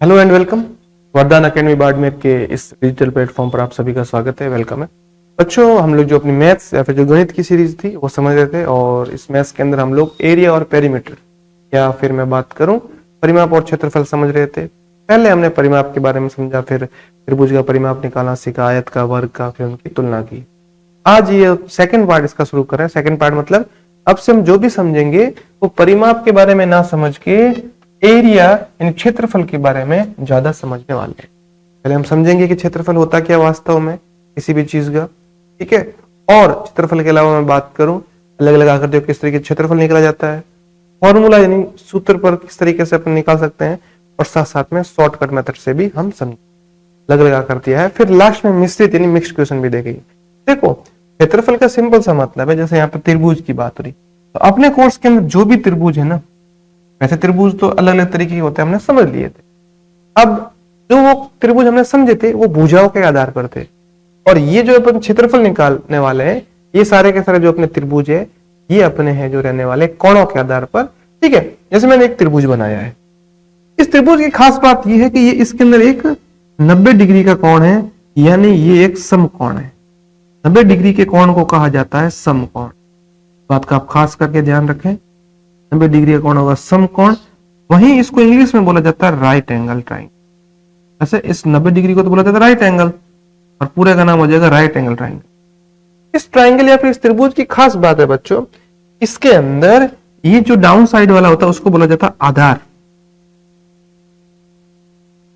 Hello and welcome. वरदान academy Barmer के इस डिजिटल प्लेटफॉर्म पर आप सभी का स्वागत है, वेलकम है। बच्चों, हम लोग जो अपनी मैथ्स या फिर जो गणित की सीरीज थी वो समझ रहे थे, और इस मैथ्स के अंदर हम लोग एरिया और पेरीमीटर या फिर मैं बात करूं परिमाप और क्षेत्रफल समझ रहे थे। पहले हमने परिमाप के बारे में समझा, फिर त्रिभुज का परिमाप निकालना सीखा, आयत का, वर्ग का, फिर उनकी तुलना की। आज ये सेकंड पार्ट इसका शुरू कर रहे हैं। सेकंड पार्ट मतलब अब से हम जो भी समझेंगे वो परिमाप के बारे में ना समझ के एरिया यानी क्षेत्रफल के बारे में ज्यादा समझने वाले हैं। पहले हम समझेंगे कि क्षेत्रफल होता क्या वास्तव में किसी भी चीज का, ठीक है। और क्षेत्रफल के अलावा मैं बात करूं अलग अलग आकृतियों किस तरीके से क्षेत्रफल निकाला जाता है, फॉर्मूला यानी सूत्र पर किस तरीके से अपन निकाल सकते हैं, और साथ साथ में शॉर्टकट मेथड से भी हम समझ अलग अलग आकृतियां है। फिर लास्ट में मिश्रित यानी मिक्स्ड क्वेश्चन भी देखेंगे। देखो, क्षेत्रफल का सिंपल सा मतलब है, जैसे यहाँ पर त्रिभुज की बात हो रही, तो अपने कोर्स के अंदर जो भी त्रिभुज है ना, वैसे त्रिभुज तो अलग अलग तरीके के होते हैं, हमने समझ लिए थे। अब जो वो त्रिभुज हमने समझे थे वो भुजाओं के आधार पर थे, और ये जो अपन क्षेत्रफल निकालने वाले हैं ये सारे के सारे जो अपने त्रिभुज है ये अपने हैं जो रहने वाले कोणों के आधार पर, ठीक है। जैसे मैंने एक त्रिभुज बनाया है, इस त्रिभुज की खास बात यह है कि ये इसके अंदर एक 90 डिग्री का कोण है, यानी ये एक समकोण है। 90 डिग्री के कोण को कहा जाता है समकोण। बात का आप खास करके ध्यान रखें, 90 डिग्री का कोण होगा समकोण। वहीं इसको इंग्लिश में बोला जाता है राइट एंगल ट्राइंगल। ऐसे इस 90 डिग्री को तो बोला जाता है राइट एंगल, और पूरे का नाम हो जाएगा राइट एंगल ट्राइंगल। इस ट्राइंगल या फिर इस त्रिभुज की खास बात है बच्चों, इसके अंदर ये जो डाउन साइड वाला होता है उसको बोला जाता है आधार,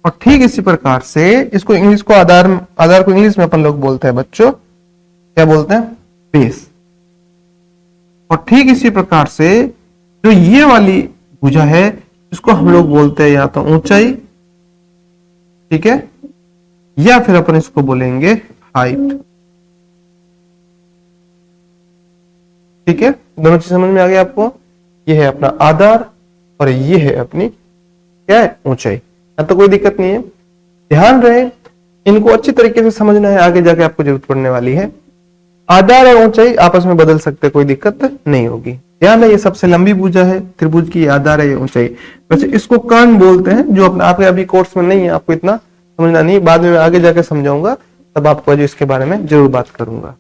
और ठीक इसी प्रकार से इसको इंग्लिश को आधार को इंग्लिश में अपन लोग बोलते हैं बच्चों, क्या बोलते हैं, बेस। और ठीक इसी प्रकार से जो ये वाली भुजा है इसको हम लोग बोलते हैं या तो ऊंचाई, ठीक है, या फिर अपन इसको बोलेंगे हाइट, ठीक है। दोनों चीज समझ में आ गया आपको। ये है अपना आधार और ये है अपनी क्या है, ऊंचाई। तो कोई दिक्कत नहीं है, ध्यान रहे इनको अच्छी तरीके से समझना है, आगे जाके आपको जरूरत पड़ने वाली है। आधार और ऊंचाई आपस में बदल सकते, कोई दिक्कत नहीं होगी। ध्यान है, ये सबसे लंबी भुजा है त्रिभुज की, आधार है ये ऊंचाई। वैसे इसको कर्ण बोलते हैं, जो अपना आपके अभी कोर्स में नहीं है, आपको इतना समझना नहीं, बाद में आगे जाके समझाऊंगा, तब आपको जो इसके बारे में जरूर बात करूंगा,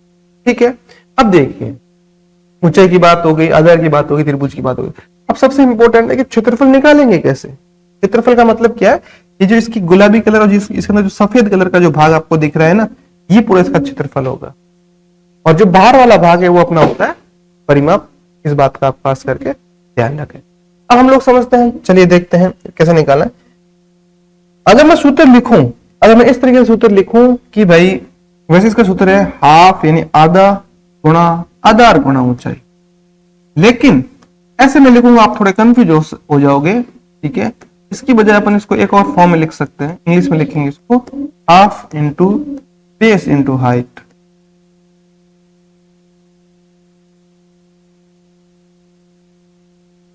ठीक है। अब देखिए, ऊंचाई की बात हो गई, आधार की बात हो गई, त्रिभुज की बात हो गई। अब सबसे इंपॉर्टेंट है कि क्षेत्रफल निकालेंगे कैसे। क्षेत्रफल का मतलब क्या है, ये जो इसकी गुलाबी कलर और इसके अंदर जो सफेद कलर का जो भाग आपको दिख रहा है ना, ये पूरा इसका क्षेत्रफल होगा, और जो बाहर वाला भाग है वो अपना होता है परिमाप। इस बात का आप खास करके ध्यान रखें। अब हम लोग समझते हैं, चलिए देखते हैं कैसे निकालना है। अगर मैं सूत्र लिखूं, अगर मैं इस तरीके से सूत्र लिखूं कि भाई, वैसे इसका सूत्र है हाफ यानी आधा गुणा आधार गुणा ऊंचाई, लेकिन ऐसे में लिखूंगा आप थोड़े कंफ्यूज हो जाओगे, ठीक है। इसकी बजाय अपन इसको एक और फॉर्म में लिख सकते हैं, इंग्लिश में लिखेंगे इसको half into base into height,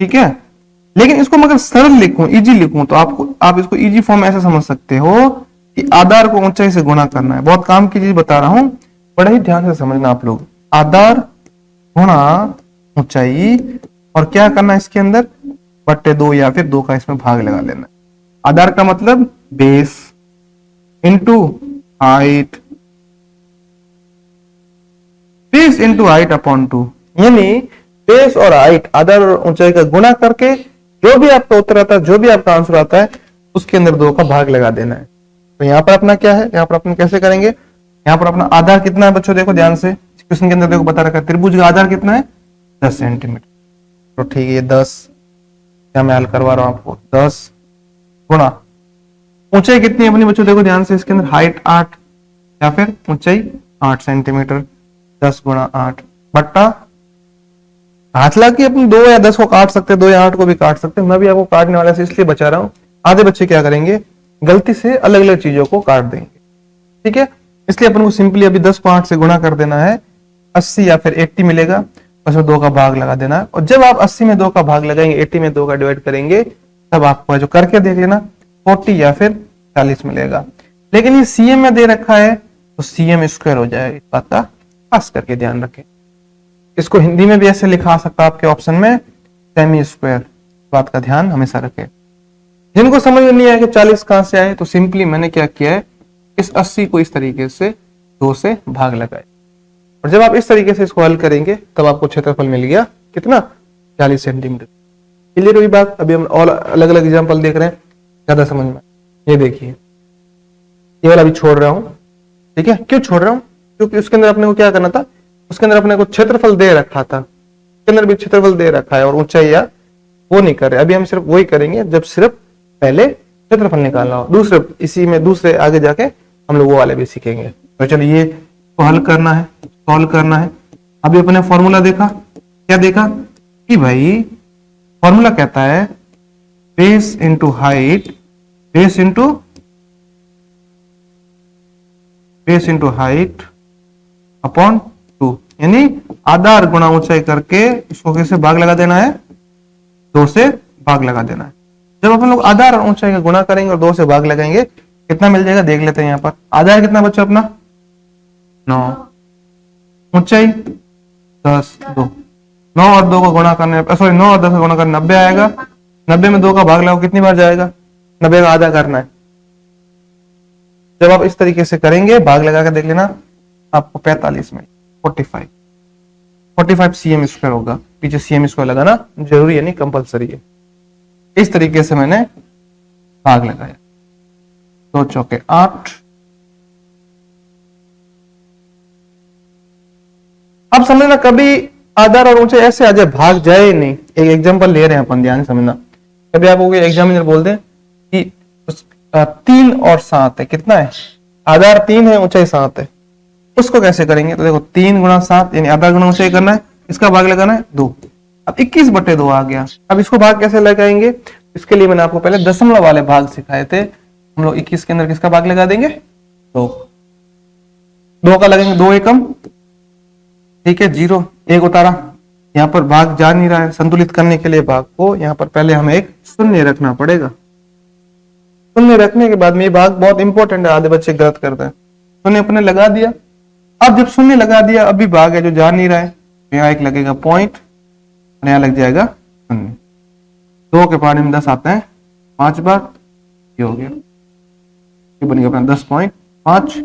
ठीक है। लेकिन इसको मगर सरल लिखूं, इजी लिखूं, तो आप इसको इजी फॉर्म ऐसे समझ सकते हो कि आधार को ऊंचाई से गुणा करना है। बहुत काम की चीज बता रहा हूं, बड़े ही ध्यान से समझना आप लोग। आधार गुणा ऊंचाई, और क्या करना है इसके अंदर, बट्टे 2 या फिर 2 का इसमें भाग लगा लेना। आधार का मतलब base into height, base into height upon 2, यानी बेस और हाइट, आधार और ऊंचाई का गुणा करके जो भी आपका उत्तर आता है, जो भी आपका आंसर आता है, उसके अंदर 2 का भाग लगा देना है। तो यहाँ पर अपना क्या है, यहाँ पर अपन कैसे करेंगे, यहाँ पर अपना आधार कितना है बच्चों, देखो ध्यान से, क्वेश्चन के अंदर देखो बता रखा है त्रिभुज का आधार कितना है, 10 सेंटीमीटर। तो ठीक है, 10 क्या मैं हल करवा रहा हूं आपको, 10 गुणा ऊंचाई कितनी है अपनी बच्चों, देखो ध्यान से, इसके अंदर हाइट 8 या फिर ऊंचाई 8 सेंटीमीटर, 10 गुणा 8 बट्टा, हाथ लगा अपन 2 या 10 को काट सकते हैं, 2 या 8 को भी काट सकते हैं। मैं भी आपको काटने वाला से इसलिए बचा रहा हूं, आधे बच्चे क्या करेंगे, गलती से अलग अलग चीजों को काट देंगे, ठीक है। इसलिए अपन को सिंपली अभी 10 को 8 से गुणा कर देना है, 80 या फिर 80 मिलेगा, उसमें 2 का भाग लगा देना है। और जब आप 80 में 2 का भाग लगाएंगे, 80 में 2 का डिवाइड करेंगे, तब आपको जो करके देख लेना 40 या फिर 40 मिलेगा। लेकिन ये सीएम में दे रखा है तो सीएम स्क्वायर हो जाएगा, इस बात का खास करके ध्यान रखें। इसको हिंदी में भी ऐसे लिखा सकता आपके ऑप्शन में सेमी स्क्वायर, बात का ध्यान हमेशा रखें। जिनको समझ में नहीं आया कि 40 कहां से आए, तो सिंपली मैंने क्या किया है, इस 80 को इस तरीके से 2 से भाग लगाए, और जब आप इस तरीके से इसको हल करेंगे तब आपको क्षेत्रफल मिल गया कितना, 40 सेंटीमीटर। क्लियर हुई बात। अभी हम और अलग अलग एग्जांपल देख रहे हैं, ज्यादा समझ में। ये देखिए, ये वाला अभी छोड़ रहा हूं, ठीक है। क्यों छोड़ रहा हूं, क्योंकि उसके अंदर अपने को क्या करना था, उसके अंदर अपने को क्षेत्रफल दे रखा था, उसके अंदर भी क्षेत्रफल दे रखा है, और ऊंचाई या वो नहीं कर रहे। अभी हम सिर्फ वही करेंगे जब सिर्फ पहले क्षेत्रफल निकालना हो, दूसरे इसी में दूसरे आगे जाके हम लोग वो वाले भी सीखेंगे। तो चलिए ये तो हल करना है, सॉल्व करना है। अभी अपने फॉर्मूला देखा, क्या देखा कि भाई फॉर्मूला कहता है base into height, base into height upon 2, यानी आधार गुणा ऊंचाई करके इसको कैसे भाग लगा देना है, 2 से भाग लगा देना है। जब अपन लोग आधार और ऊंचाई का गुणा करेंगे और 2 से भाग लगाएंगे, कितना मिल जाएगा देख लेते हैं। यहाँ पर आधार कितना बच्चा अपना 9, ऊंचाई 10, 2, 9 और 2 को गुणा करने, सॉरी 9 और 10 को गुणा करने 90 आएगा। 90 में 2 का भाग लगाओ, कितनी बार जाएगा, 90 का आधा करना है। जब आप इस तरीके से करेंगे, भाग लगा कर देख लेना, आपको 45 में 45 cm स्क्वायर होगा। पीछे cm स्क्वायर लगाना जरूरी है, नहीं कंपलसरी है। इस तरीके से मैंने भाग लगाया, 2 चौके 8। अब समझना, कभी आधार और ऊंचाई ऐसे आ जाए भाग जाए नहीं। एक एग्जांपल ले रहे हैं अपन, ध्यान समझना। कभी आपको एग्जामिनर बोल दे कि 3 और 7 है, कितना है, आधार 3 है, ऊंचाई 7 है, उसको कैसे करेंगे। तो देखो 3 गुणा 7 यानी आधार गुणा ऊंचाई करना है, इसका भाग लगाना है 2। अब 21/2 आ गया। अब इसको भाग कैसे लगाएंगे, इसके लिए मैंने आपको पहले दशमलव वाले भाग सिखाए थे। हम लोग 21 के अंदर किसका भाग लगा देंगे, 2 का लगेंगे, 2 एकम, ठीक है, 0 1 उतारा। यहाँ पर भाग जा नहीं रहा है, संतुलित करने के लिए भाग को यहाँ पर पहले हमें एक शून्य रखना पड़ेगा। शून्य रखने के बाद में ये भाग बहुत इंपॉर्टेंट है, आधे बच्चे गलत करते हैं। शून्य अपने लगा दिया। अब जब शून्य लगा दिया, अभी भाग है जो जा नहीं रहा है, यहाँ एक लगेगा पॉइंट और यहाँ लग जाएगा शून्य। 2 के पानी में 10 आते हैं 5 बार, ये हो गया, ये बनेगा अपना 10.5।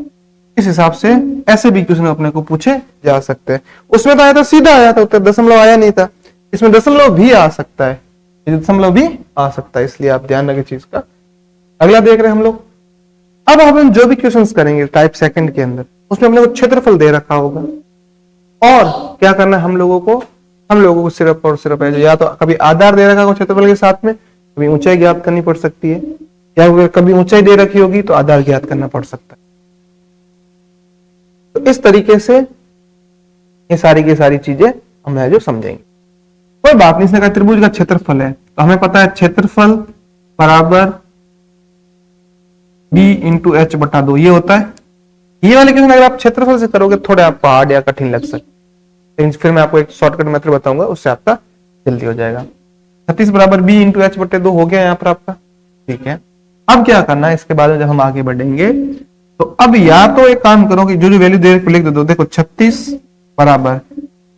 इस हिसाब से ऐसे भी क्वेश्चन अपने को पूछे जा सकते हैं। उसमें तो आया था सीधा आया था उत्तर, दशमलव आया नहीं था। इसमें दशमलव भी आ सकता है, दशमलव भी आ सकता है, इसलिए आप ध्यान रखें चीज का। अगला देख रहे हैं हम लोग। अब हम जो भी क्वेश्चंस करेंगे टाइप सेकंड के अंदर, उसमें हम लोग को क्षेत्रफल दे रखा होगा, और क्या करना है हम लोगों को सिर्फ और सिर्फ या तो कभी आधार दे रखा होगा क्षेत्रफल के साथ में, कभी ऊंचाई ज्ञात करनी पड़ सकती है, या कभी ऊंचाई दे रखी होगी तो आधार ज्ञात करना पड़ सकता है। तो इस तरीके से ये सारी की सारी चीजें हम जो समझेंगे। कोई बात नहीं, इसने कहा त्रिभुज का क्षेत्रफल है, तो हमें पता है क्षेत्रफल बराबर b इंटू एच बटा 2 ये होता है। ये वाले क्वेश्चन अगर आप क्षेत्रफल से करोगे थोड़े आपको हार्ड या कठिन लग सकते, लेकिन फिर मैं आपको एक शॉर्टकट मेथड बताऊंगा, उससे आपका जल्दी हो जाएगा। 36 बराबर b इंटू एच बटे 2 हो गया यहाँ पर आपका, ठीक है। अब क्या करना है, इसके बाद में जब हम आगे बढ़ेंगे तो अब या तो एक काम करो कि जो जो वैल्यू दे लिख दो। देखो 36 बराबर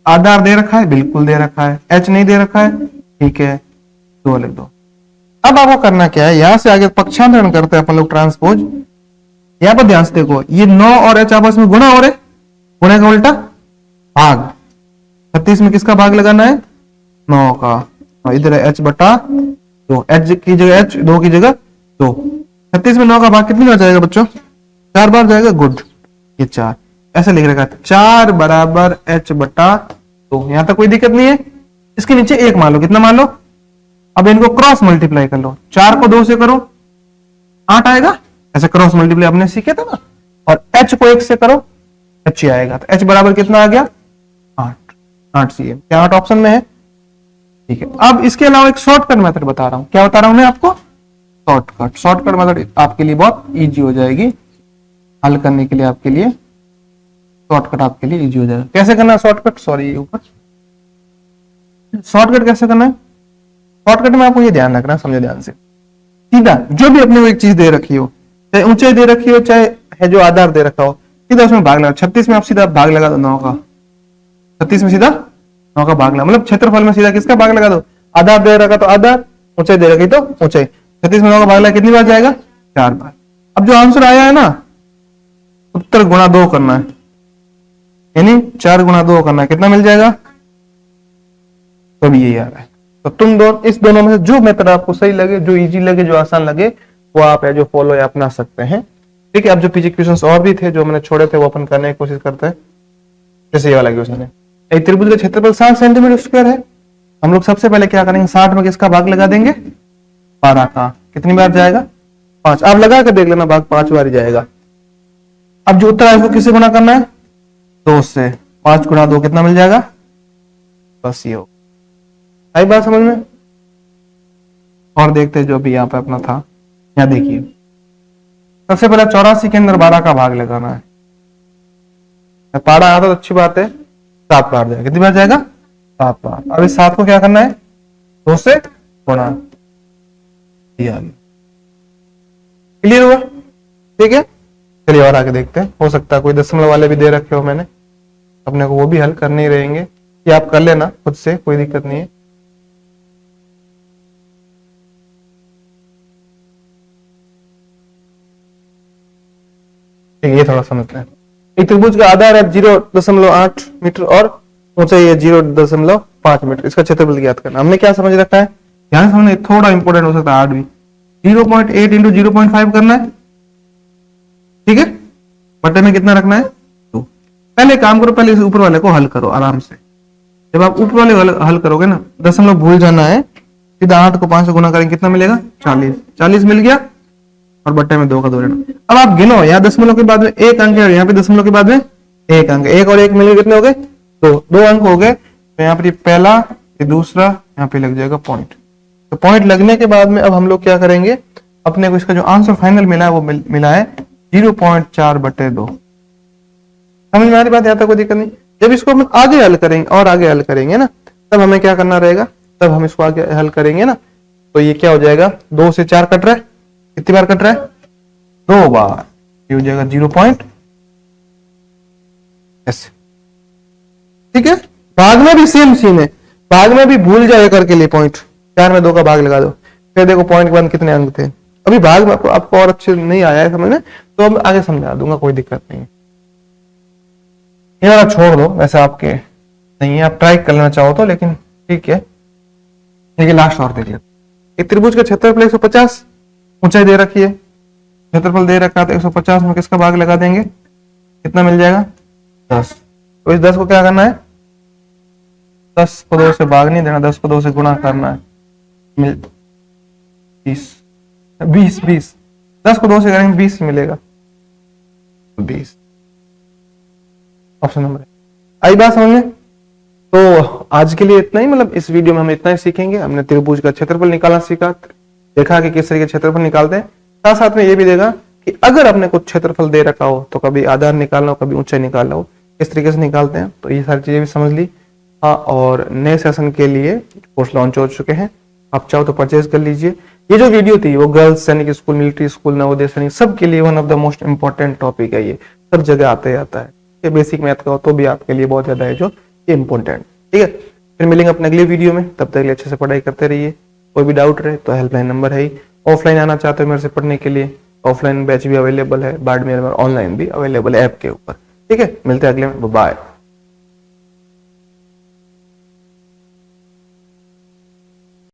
आधार दे रखा है, बिल्कुल दे रखा है, एच नहीं दे रखा है, ठीक है, 2 लिख दो। अब आपको करना क्या है, यहां से आगे पक्षांतरण करते हैं अपन लोग, ट्रांसपोज। यहां पर ध्यान से देखो, ये 9 और एच आपस में गुणा हो रहे, गुणे का उल्टा भाग। 36 में किसका भाग लगाना है, 9 का, और इधर है एच बटा 2, एच की जगह एच, 2 की जगह 2। 36 में 9 का भाग कितनी बार जाएगा बच्चों, 4 बार जाएगा, गुड, ये 4 ऐसे लिख रखा है, 4 बराबर एच बटा 2। यहां तक कोई दिक्कत नहीं है। इसके नीचे 1 मान लो, कितना मान लो, अब इनको क्रॉस मल्टीप्लाई कर लो, 4 को 2 से करो 8 आएगा, ऐसे क्रॉस मल्टीप्लाई आपने सीखे थे ना, और h को 1 से करो h ही आएगा। तो h बराबर कितना आ गया, 8 cm। क्या 8 ऑप्शन में है, ठीक है। अब इसके अलावा एक शॉर्टकट मेथड बता रहा हूं, क्या बता रहा हूं मैं आपको, शॉर्टकट मेथड आपके लिए बहुत इजी हो जाएगी, हल करने के लिए आपके लिए शॉर्टकट आपके लिए इजी हो जाएगा। कैसे करना है शॉर्टकट, सॉरी ऊपर शॉर्टकट कैसे करना है। शॉर्टकट में आपको ये ध्यान रखना, समझो ध्यान से। सीधा जो भी अपने को एक चीज दे रखी हो, चाहे ऊंचाई दे रखी हो, चाहे है जो आधार दे रखा हो, सीधा उसमें भाग लगा। 36 में आप सीधा भाग लगा दो 9 का, 36 में सीधा 9 का भाग लगा, मतलब क्षेत्रफल में सीधा किसका भाग लगा दो, आधार दे रखा तो आधार, ऊंचाई दे रखी तो ऊंचाई। 36 में 9 का भाग लगा कितनी बार जाएगा? 4 बार। अब जो आंसर आया है ना, उत्तर गुणा 2 करना है, यानी 4 गुणा 2 करना है, कितना मिल जाएगा? तो भी यही आ रहा है। तो तुम इस दोनों में से जो मेथड आपको सही लगे, जो इजी लगे, जो आसान लगे, वो आप है जो फॉलो या अपना सकते हैं। ठीक है, अब जो पीछे क्वेश्चंस और भी थे जो मैंने छोड़े थे वो अपन करने की कोशिश करते हैं। जैसे ये वाला क्वेश्चन है, एक त्रिभुज का क्षेत्रफल 60 सेंटीमीटर स्क्वायर है। हम लोग सबसे पहले क्या करेंगे, 60 में किसका भाग लगा देंगे? 12 का। कितनी बार जाएगा? 5। आप लगा के देख लेना, भाग 5 बार ही जाएगा। अब जो उत्तर है उसको किससे गुणा करना है? 2 से। 5 गुणा 2 कितना मिल जाएगा? बस ये हो। आई बात समझ में? और देखते हैं जो भी यहाँ पे अपना था। यहाँ देखिए, सबसे पहले 84 के अंदर 12 का भाग लगाना है। पारा आता तो अच्छी बात है, 7 बार जाएगा। कितनी बार जाएगा? 7 बार। अब इस 7 को क्या करना है? 2 से गुणा। क्लियर हुआ? ठीक है, चलिए और आगे देखते हैं। हो सकता है कोई दशमलव वाले भी दे रखे हो मैंने, अपने को वो भी हल करने ही रहेंगे, ये आप कर लेना खुद से, कोई दिक्कत नहीं है। ये थोड़ा समझते हैं। एक त्रिभुज का आधार है 0.8 मीटर और ऊंचाई है 0.5 मीटर। इसका क्षेत्रफल ज्ञात करना। हमने क्या समझ रखा है, ध्यान समझना, थोड़ा इंपॉर्टेंट हो सकता है 8 भी। 0.8 इंटू 0.5 करना है, ठीक है। बटे में कितना रखना है? 2। पहले काम करो, पहले इस ऊपर वाले को हल करो आराम से। जब आप ऊपर वाले हल करोगे ना, दशमलव भूल जाना है, सीधा 8 को 5 से गुना करेंगे, कितना मिलेगा? 40। 40 मिल गया और बट्टे में 2 का 2 रहना। अब आप गिनो, यहाँ दशमलव के बाद में 1 अंक है और यहाँ पे दशमलव के बाद में 1 अंक। 1 और 1 मिलकर कितने हो गए? 2 अंक हो गए। तो यहाँ पर पहला, ये दूसरा, यहाँ पे लग जाएगा पॉइंट। तो पॉइंट लगने के बाद में अब हम लोग क्या करेंगे, अपने को इसका जो आंसर फाइनल मिला है वो मिला है 0.4/2। समझ में आ रही बात? यहाँ तक कोई दिक्कत नहीं। जब इसको हम आगे हल करेंगे और आगे हल करेंगे ना, तब हमें क्या करना रहेगा, तब हम इसको आगे हल करेंगे ना, तो ये क्या हो जाएगा? 2 से 4 कट रहा है, कितनी बार कट रहा है? 2 बार। ये हो जाएगा 0 पॉइंट ऐसे। ठीक है, भाग में भी सेम सीन है, भाग में भी भूल जाए करके लिए पॉइंट 4 में 2 का भाग लगा दो, फिर देखो पॉइंट 1 कितने अंक थे। अभी भाग में आपको और अच्छे नहीं आया है समझ में, तो अब आगे समझा दूंगा, कोई दिक्कत नहीं है। ये वाला छोड़ दो, वैसे आपके नहीं है, आप ट्राई करना चाहो तो, लेकिन ठीक है। देखिए लास्ट और देख लेते। एक त्रिभुज का क्षेत्रफल 150, ऊंचाई दे रखी है, क्षेत्रफल दे रखा है, तो 150 में किसका भाग लगा देंगे? कितना मिल जाएगा? 10। तो इस 10 को क्या करना है? 10 को 2 से भाग नहीं देना, 10 को 2 से गुणा करना है, 20। 10 को 2 से करेंगे 20 मिलेगा, 20 ऑप्शन नंबर है। आई बात समझ में? तो आज के लिए इतना ही, मतलब इस वीडियो में हम इतना ही सीखेंगे। हमने त्रिभुज का क्षेत्रफल निकालना सीखा, देखा कि किस तरीके के क्षेत्रफल निकालते हैं, साथ साथ में ये भी देखा कि अगर आपने कुछ क्षेत्रफल दे रखा हो तो कभी आधार निकालना हो, कभी ऊंचाई निकालना हो, किस तरीके से निकालते हैं, तो ये सारी चीजें भी समझ ली। हाँ, और नए सेशन के लिए कोर्स लॉन्च हो चुके हैं, आप चाहो तो परचेज कर लीजिए। ये जो वीडियो थी वो गर्ल्स सैनिक स्कूल, मिलिट्री स्कूल, नवोदय सैनिक, सबके लिए one of the most important topic है। ये सब जगह आते आता है, ये बेसिक मैथ का हो तो भी आपके लिए बहुत ज्यादा है जो ये इंपॉर्टेंट। ठीक है, फिर मिलेंगे अपने अगले वीडियो में, तब तक के लिए अच्छे से पढ़ाई करते रहिए। कोई भी डाउट रहे तो हेल्पलाइन नंबर है ही। ऑफलाइन आना चाहते हो मेरे से पढ़ने के लिए, ऑफलाइन बैच भी अवेलेबल है बाड़मेर में, ऑनलाइन भी अवेलेबल है ऐप के ऊपर। ठीक है, मिलते हैं अगले में, बाय।